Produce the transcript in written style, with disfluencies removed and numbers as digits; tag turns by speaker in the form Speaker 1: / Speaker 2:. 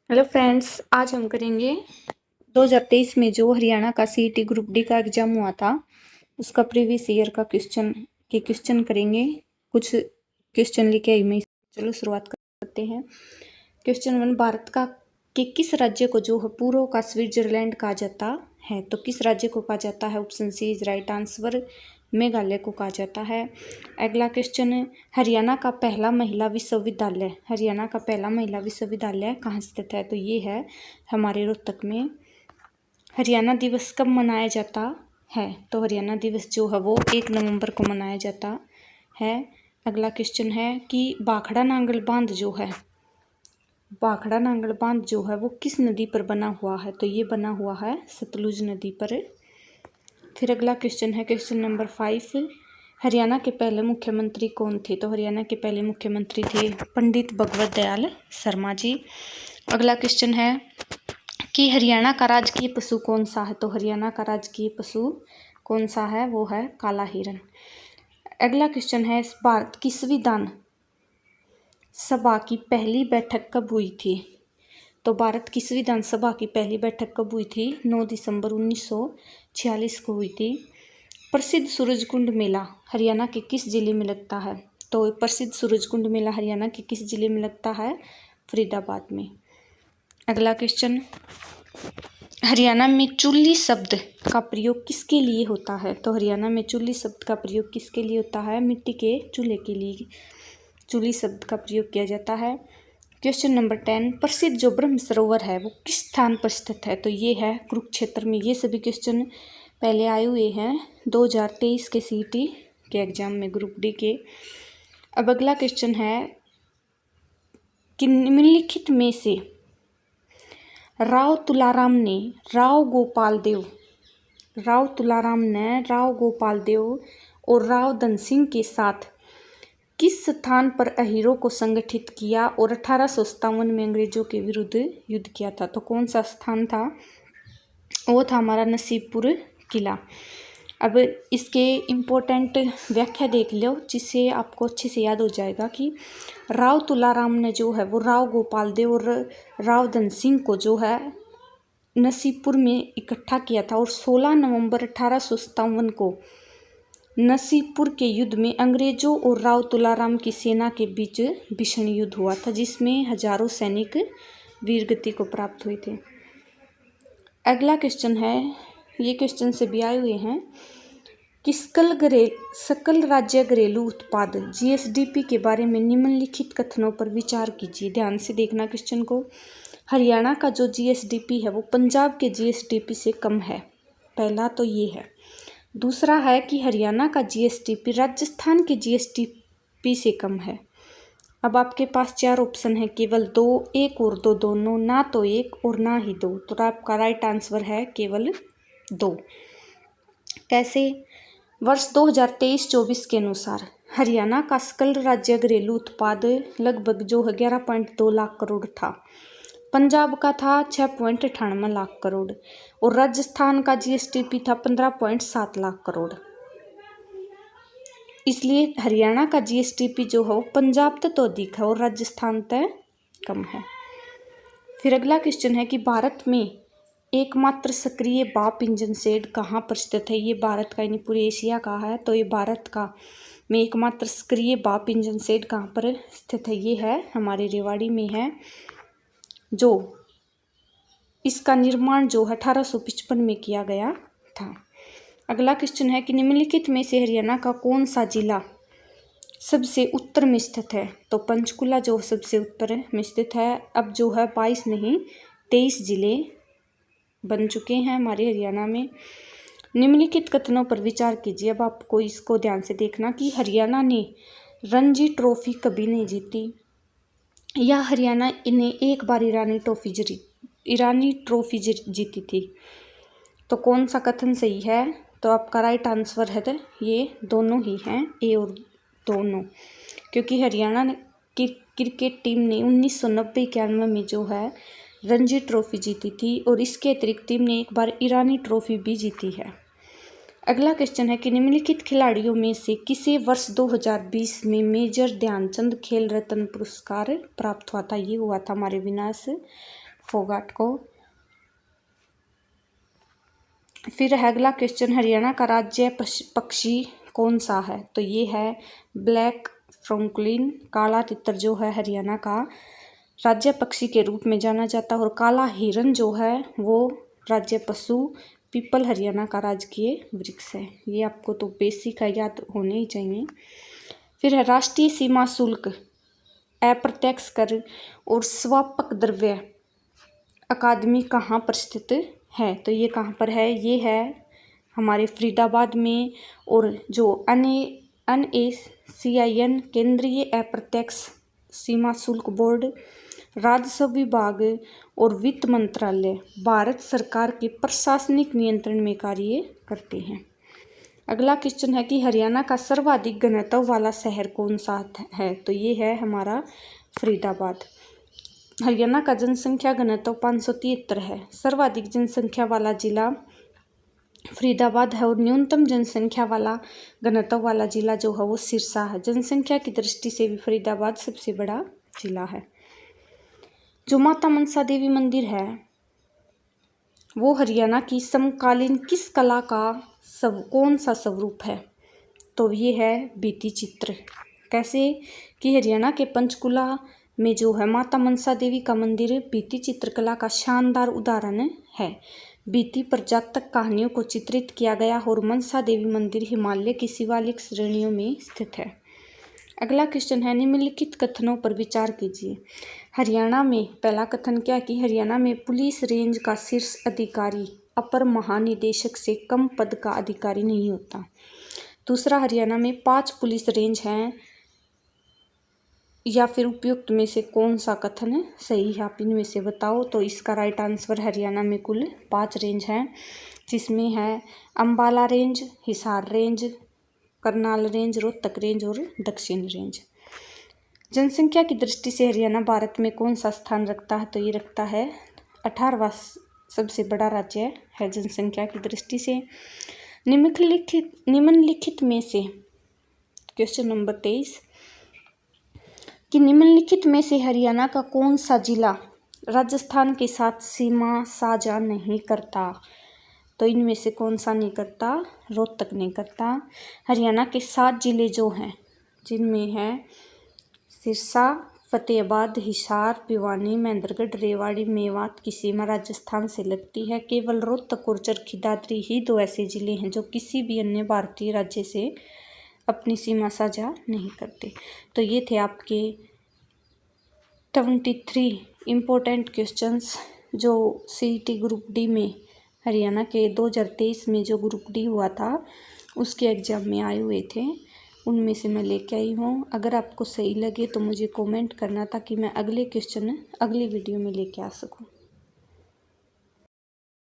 Speaker 1: Hello friends, आज हम करेंगे 2023 में जो हरियाणा का सीईटी ग्रुप डी का एग्जाम हुआ था उसका प्रीवियस ईयर का क्वेश्चन करेंगे। कुछ क्वेश्चन लेके आई मैं। चलो शुरुआत करते हैं। क्वेश्चन 1, भारत का के किस राज्य को जो है पूर्व का स्विट्जरलैंड कहा जाता है? तो किस राज्य को कहा जाता है? Option C is right answer, Meghalaya को कहा जाता है। अगला क्वेश्चन है, हरियाणा का पहला महिला विश्वविद्यालय कहाँ स्थित है? तो ये है हमारे रोहतक में। हरियाणा दिवस कब मनाया जाता है? तो हरियाणा दिवस जो है वो 1 नवंबर को मनाया जाता है। अगला क्वेश्चन है कि भाखड़ा नांगल बांध जो है वो किस नदी पर बना हुआ है? तो ये बना हुआ है सतलुज नदी पर। फिर अगला क्वेश्चन है क्वेश्चन नंबर 5, हरियाणा के पहले मुख्यमंत्री कौन थे? तो हरियाणा के पहले मुख्यमंत्री थे पंडित भगवत दयाल शर्मा जी। अगला क्वेश्चन है कि हरियाणा का राजकीय पशु कौन सा है? तो हरियाणा का राजकीय पशु कौन सा है? वो है काला हिरन। अगला क्वेश्चन है, भारत की संविधान सभा की पहली बैठक कब हुई थी? तो भारत की संविधान सभा की पहली बैठक कब हुई थी? 9 दिसंबर 1946 को हुई थी। प्रसिद्ध सूरजकुंड मेला हरियाणा के किस जिले में लगता है? तो प्रसिद्ध सूरजकुंड मेला हरियाणा के किस जिले में लगता है? फरीदाबाद में। अगला क्वेश्चन, हरियाणा में चुल्ली शब्द का प्रयोग किसके लिए होता है? तो हरियाणा में चुल्ली शब्द का प्रयोग किसके लिए होता है? मिट्टी के चूल्हे के लिए चुल्ली शब्द का प्रयोग किया जाता है। क्वेश्चन नंबर 10, प्रसिद्ध जो ब्रह्म सरोवर है वो किस स्थान पर स्थित है? तो ये है कुरुक्षेत्र में। ये सभी क्वेश्चन पहले आए हुए हैं 2023 के सीईटी के एग्जाम में, ग्रुप डी के। अब अगला क्वेश्चन है कि निम्नलिखित में से राव तुलाराम ने राव गोपाल देव और राव धन सिंह के साथ किस स्थान पर अहीरों को संगठित किया और 1857 में अंग्रेजों के विरुद्ध युद्ध किया था? तो कौन सा स्थान था? वो था हमारा नसीबपुर किला। अब इसके इम्पोर्टेंट व्याख्या देख लो जिससे आपको अच्छे से याद हो जाएगा कि राव तुलाराम ने जो है वो राव गोपाल देव और राव धन सिंह को जो है नसीबपुर में इकट्ठा किया था और 16 नवंबर 1857 को नसीबपुर के युद्ध में अंग्रेजों और राव तुलाराम की सेना के बीच भीषण युद्ध हुआ था जिसमें हजारों सैनिक वीरगति को प्राप्त हुए थे। अगला क्वेश्चन है, ये क्वेश्चन से भी आए हुए हैं कि सकल राज्य घरेलू उत्पाद जीएसडीपी के बारे में निम्नलिखित कथनों पर विचार कीजिए। ध्यान से देखना क्वेश्चन को। हरियाणा का जो जीएसडीपी है वो पंजाब के जीएसडीपी से कम है, पहला तो ये है। दूसरा है कि हरियाणा का जीएसडीपी राजस्थान के जीएसडीपी से कम है। अब आपके पास 4 ऑप्शन है, केवल 2, 1 और 2, दोनों, ना तो 1 और ना ही 2। तो आपका राइट आंसर है केवल 2। कैसे? वर्ष 2023-24 के अनुसार हरियाणा का सकल राज्य घरेलू उत्पाद लगभग जो है 11.2 लाख करोड़ था। पंजाब का था 6.98 लाख करोड़ और राजस्थान का जीएसडीपी था 15.7 लाख करोड़। इसलिए हरियाणा का जीएसडीपी जो है वो पंजाब तक तो अधिक है और राजस्थान तक कम है। फिर अगला क्वेश्चन है कि भारत में एकमात्र सक्रिय भाप इंजन शेड कहाँ पर स्थित है? ये भारत का, यानी पूरे एशिया का है। तो ये भारत का में एकमात्र सक्रिय भाप इंजन शेड कहाँ पर स्थित है? ये है हमारे रेवाड़ी में है, जो इसका निर्माण जो 1855 में किया गया था। अगला क्वेश्चन है कि निम्नलिखित में से हरियाणा का कौन सा जिला सबसे उत्तर में स्थित है? तो पंचकुला जो सबसे उत्तर में स्थित है। अब जो है 22 नहीं 23 जिले बन चुके हैं हमारे हरियाणा में। निम्नलिखित कथनों पर विचार कीजिए। अब आपको इसको ध्यान से देखना कि हरियाणा ने रणजी ट्रॉफी कभी नहीं जीती, या हरियाणा ने एक बार ईरानी ट्रॉफी जीती थी। तो कौन सा कथन सही है? तो आपका राइट आंसर है ये दोनों ही हैं, ए और दोनों, क्योंकि हरियाणा की क्रिकेट टीम ने 1990-91 में जो है रणजी ट्रॉफी जीती थी और इसके अतिरिक्त टीम ने एक बार ईरानी ट्रॉफी भी जीती है। अगला क्वेश्चन है कि निम्नलिखित खिलाड़ियों में से किसे वर्ष 2020 में मेजर ध्यानचंद खेल रत्न पुरस्कार प्राप्त हुआ था? ये हुआ था हमारे विनाश फोगाट को। फिर है अगला क्वेश्चन, हरियाणा का राज्य पक्षी कौन सा है? तो ये है ब्लैक फ्रैंकलिन। काला तितर जो है हरियाणा का राज्य पक्षी के रूप में जाना जाता है, और काला हिरन जो है वो राज्य पशु पीपल हरियाणा का राजकीय वृक्ष है। ये आपको तो बेसिक है, याद होने ही चाहिए। फिर है राष्ट्रीय सीमा शुल्क, अप्रत्यक्ष कर और स्वापक द्रव्य अकादमी कहाँ पर स्थित है? तो ये कहाँ पर है? ये है हमारे फरीदाबाद में। और जो NACIN केंद्रीय अप्रत्यक्ष सीमा शुल्क बोर्ड, राजस्व विभाग और वित्त मंत्रालय भारत सरकार के प्रशासनिक नियंत्रण में कार्य करते हैं। अगला क्वेश्चन है कि हरियाणा का सर्वाधिक घनत्व वाला शहर कौन सा है? तो ये है हमारा फरीदाबाद। हरियाणा का जनसंख्या घनत्व 573 है। सर्वाधिक जनसंख्या वाला जिला फरीदाबाद है, और न्यूनतम जनसंख्या वाला घनत्व वाला जिला जो है वो सिरसा है। जनसंख्या की दृष्टि से भी फरीदाबाद सबसे बड़ा जिला है। जो माता मनसा देवी मंदिर है वो हरियाणा की समकालीन किस कला का कौन सा स्वरूप है? तो ये है भित्ति चित्र। कैसे कि हरियाणा के पंचकुला में जो है माता मनसा देवी का मंदिर भित्ति चित्रकला का शानदार उदाहरण है। भित्ति पर जातक कहानियों को चित्रित किया गया और मनसा देवी मंदिर हिमालय की शिवालिक श्रेणियों में स्थित है। अगला क्वेश्चन है, निम्नलिखित कथनों पर विचार कीजिए। हरियाणा में पहला कथन क्या कि हरियाणा में पुलिस रेंज का शीर्ष अधिकारी अपर महानिदेशक से कम पद का अधिकारी नहीं होता। दूसरा, हरियाणा में 5 पुलिस रेंज हैं, या फिर उपयुक्त में से कौन सा कथन सही है? आप इनमें से बताओ। तो इसका राइट आंसर हरियाणा में कुल 5 रेंज हैं, जिसमें है Ambala range, Hisar range, Karnal range, Rohtak range और दक्षिण रेंज। जनसंख्या की दृष्टि से हरियाणा भारत में कौन सा स्थान रखता है? तो ये रखता है 18वां सबसे बड़ा राज्य है जनसंख्या की दृष्टि से। निम्नलिखित में से क्वेश्चन नंबर 23 कि निम्नलिखित में से हरियाणा का कौन सा जिला राजस्थान के साथ सीमा साझा नहीं करता? तो इनमें से कौन सा नहीं करता? रोहतक नहीं करता। हरियाणा के 7 जिले जो हैं, जिनमें है सिरसा, फतेहाबाद, हिसार, भिवानी, महेंद्रगढ़, रेवाड़ी, मेवात की सीमा राजस्थान से लगती है। केवल रोहतक और चरखी दादरी ही 2 ऐसे जिले हैं जो किसी भी अन्य भारतीय राज्य से अपनी सीमा साझा नहीं करते। तो ये थे आपके 23 इम्पोर्टेंट क्वेश्चंस जो CET ग्रुप डी में हरियाणा के 2023 में जो ग्रुप डी हुआ था उसके एग्ज़ाम में आए हुए थे, उनमें से मैं लेके आई हूँ। अगर आपको सही लगे तो मुझे कमेंट करना ताकि मैं अगले क्वेश्चन अगली वीडियो में लेके आ सकूँ।